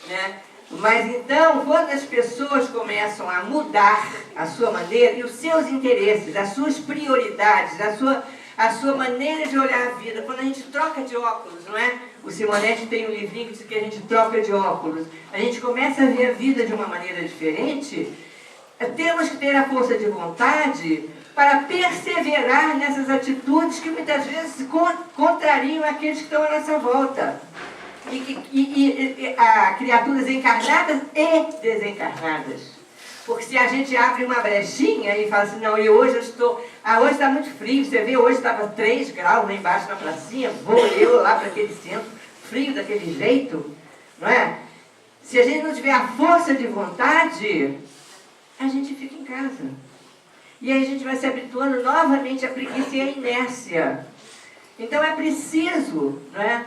né? Mas então, quando as pessoas começam a mudar a sua maneira e os seus interesses, as suas prioridades, a sua maneira de olhar a vida, quando a gente troca de óculos, não é? O Simonetti tem um livrinho que diz que a gente troca de óculos. A gente começa a ver a vida de uma maneira diferente. Temos que ter a força de vontade para perseverar nessas atitudes que muitas vezes contrariam aqueles que estão à nossa volta. A criaturas encarnadas e desencarnadas. Porque se a gente abre uma brechinha e fala assim, não, e hoje eu estou... hoje está muito frio, você vê, hoje estava 3 graus lá embaixo na pracinha, vou eu lá para aquele centro, frio daquele jeito, não é? Se a gente não tiver a força de vontade, a gente fica em casa. E aí a gente vai se habituando novamente à preguiça e à inércia. Então é preciso, não é?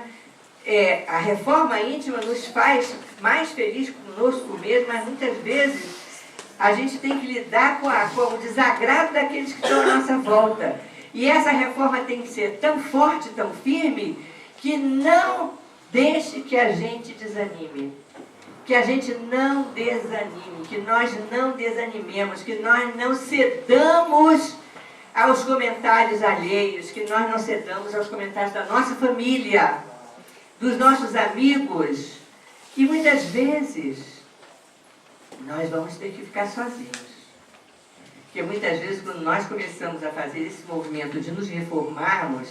A reforma íntima nos faz mais felizes conosco mesmo, mas muitas vezes a gente tem que lidar com o desagrado daqueles que estão à nossa volta. E essa reforma tem que ser tão forte, tão firme, que não deixe que a gente desanime. que a gente não desanime, que nós não desanimemos, que nós não cedamos aos comentários alheios, que nós não cedamos aos comentários da nossa família, dos nossos amigos. E muitas vezes nós vamos ter que ficar sozinhos. Porque muitas vezes, quando nós começamos a fazer esse movimento de nos reformarmos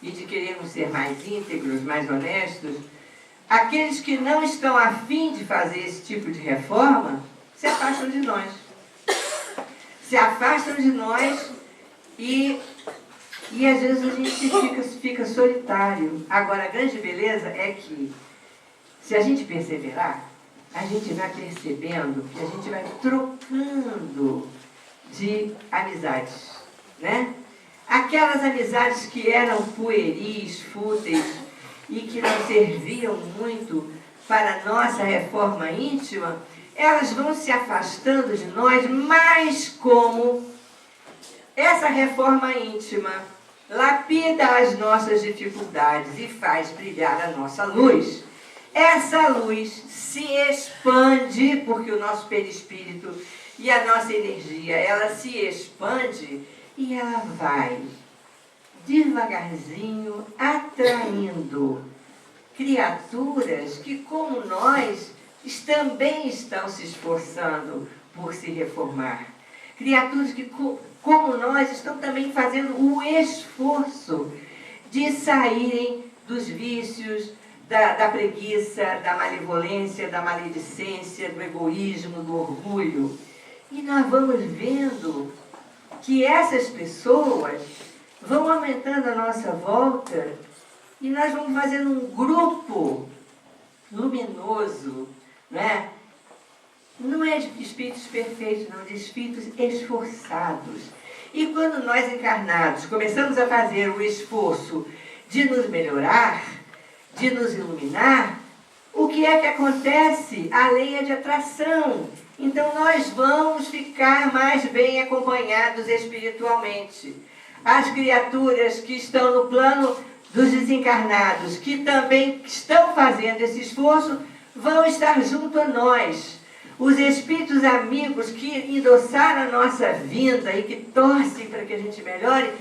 e de querermos ser mais íntegros, mais honestos, aqueles que não estão a fim de fazer esse tipo de reforma se afastam de nós. Se afastam de nós e às vezes a gente fica solitário. Agora, a grande beleza é que, se a gente perseverar, a gente vai percebendo que a gente vai trocando de amizades, né? Aquelas amizades que eram pueris, fúteis e que não serviam muito para a nossa reforma íntima, elas vão se afastando de nós, mas como essa reforma íntima lapida as nossas dificuldades e faz brilhar a nossa luz, essa luz se expande, porque o nosso perispírito e a nossa energia, ela se expande e ela vai devagarzinho atraindo criaturas que, como nós, também estão se esforçando por se reformar. Criaturas que, como nós, estão também fazendo o esforço de saírem dos vícios, da preguiça, da malevolência, da maledicência, do egoísmo, do orgulho. E nós vamos vendo que essas pessoas vão aumentando a nossa volta e nós vamos fazendo um grupo luminoso, né? Não é de espíritos perfeitos, não, de espíritos esforçados. E quando nós encarnados começamos a fazer o esforço de nos melhorar, de nos iluminar, o que é que acontece? A lei é de atração. Então nós vamos ficar mais bem acompanhados espiritualmente. As criaturas que estão no plano dos desencarnados, que também estão fazendo esse esforço, vão estar junto a nós. Os espíritos amigos que endossaram a nossa vinda e que torcem para que a gente melhore,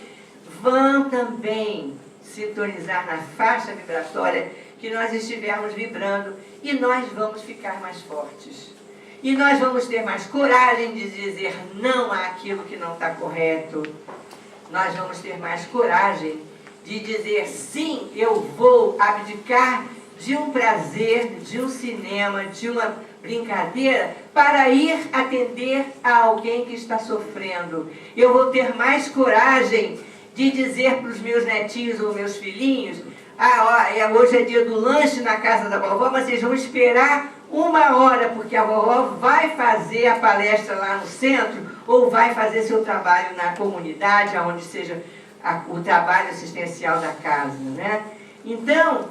vão também sintonizar na faixa vibratória que nós estivermos vibrando e nós vamos ficar mais fortes. E nós vamos ter mais coragem de dizer não àquilo que não está correto. Nós vamos ter mais coragem de dizer sim, eu vou abdicar de um prazer, de um cinema, de uma brincadeira, para ir atender a alguém que está sofrendo. Eu vou ter mais coragem de dizer para os meus netinhos ou meus filhinhos, hoje é dia do lanche na casa da vovó, mas vocês vão esperar 1 hora, porque a vovó vai fazer a palestra lá no centro, ou vai fazer seu trabalho na comunidade, onde seja o trabalho assistencial da casa, né? Então,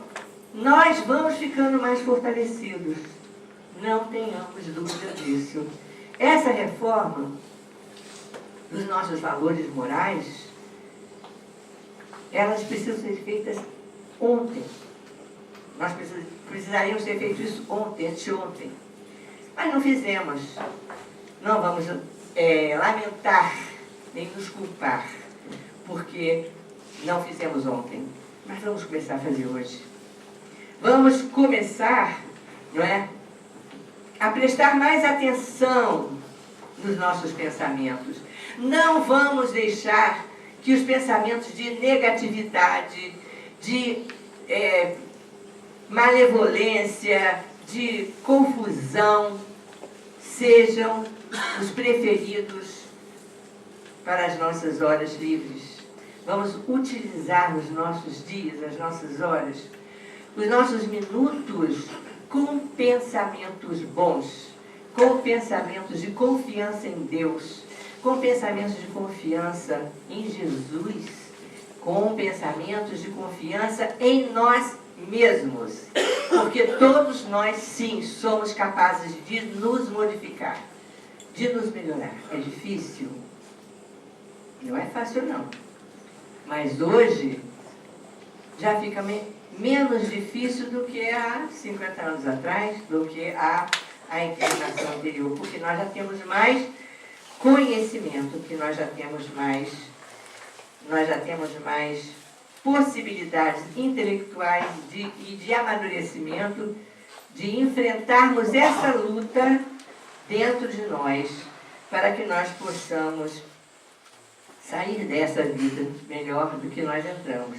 nós vamos ficando mais fortalecidos. Não tenhamos dúvida disso. Essa reforma dos nossos valores morais, elas precisam ser feitas ontem. Nós precisaríamos ter feito isso ontem, anteontem. Mas não fizemos. Não vamos lamentar, nem nos culpar, porque não fizemos ontem. Mas vamos começar a fazer hoje. Vamos começar, não é, a prestar mais atenção nos nossos pensamentos. Não vamos deixar que os pensamentos de negatividade, de malevolência, de confusão, sejam os preferidos para as nossas horas livres. Vamos utilizar os nossos dias, as nossas horas, os nossos minutos com pensamentos bons, com pensamentos de confiança em Deus, com pensamentos de confiança em Jesus, com pensamentos de confiança em nós mesmos. Porque todos nós, sim, somos capazes de nos modificar, de nos melhorar. É difícil? Não é fácil, não. Mas hoje já fica menos difícil do que há 50 anos atrás, do que a encarnação anterior, porque nós já temos mais conhecimento, que nós já temos mais possibilidades intelectuais e de amadurecimento, de enfrentarmos essa luta dentro de nós, para que nós possamos sair dessa vida melhor do que nós entramos.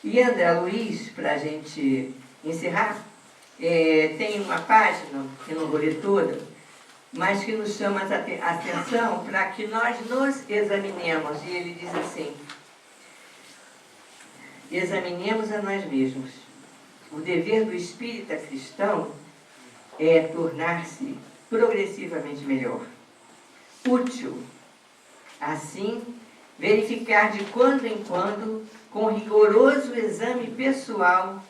E André Luiz, para a gente encerrar, tem uma página, que não vou ler toda, mas que nos chama a atenção para que nós nos examinemos. E ele diz assim: examinemos a nós mesmos. O dever do espírita cristão é tornar-se progressivamente melhor, útil. Assim, verificar de quando em quando, com rigoroso exame pessoal,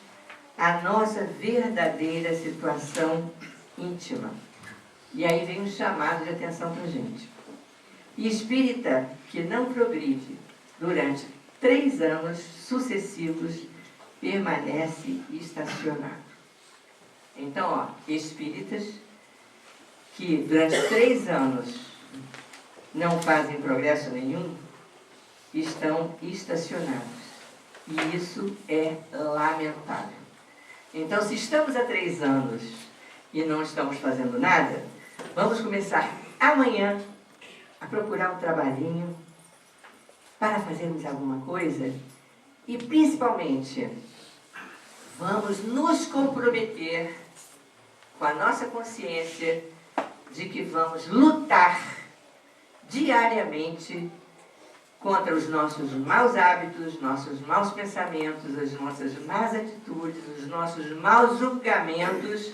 a nossa verdadeira situação íntima. E aí vem um chamado de atenção para a gente. Espírita que não progride durante 3 anos sucessivos permanece estacionado. Então, espíritas que durante 3 anos não fazem progresso nenhum, estão estacionados. E isso é lamentável. Então, se estamos há 3 anos e não estamos fazendo nada, vamos começar amanhã a procurar um trabalhinho para fazermos alguma coisa e, principalmente, vamos nos comprometer com a nossa consciência de que vamos lutar diariamente contra os nossos maus hábitos, nossos maus pensamentos, as nossas más atitudes, os nossos maus julgamentos,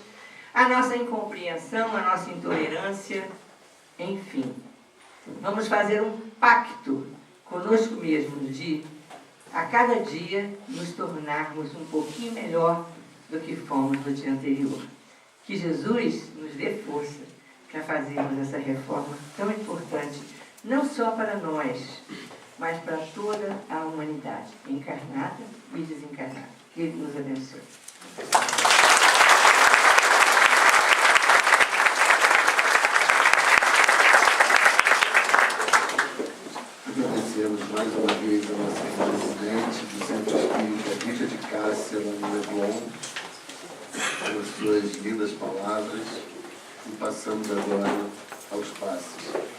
a nossa incompreensão, a nossa intolerância, enfim. Vamos fazer um pacto conosco mesmos de, a cada dia, nos tornarmos um pouquinho melhor do que fomos no dia anterior. Que Jesus nos dê força para fazermos essa reforma tão importante, não só para nós, mas para toda a humanidade, encarnada e desencarnada. Que Ele nos abençoe. Agradecemos mais uma vez a nossa presidente do Centro Espírita Rita de Cássia, lá no Leblon, pelas suas lindas palavras, e passamos agora aos passos.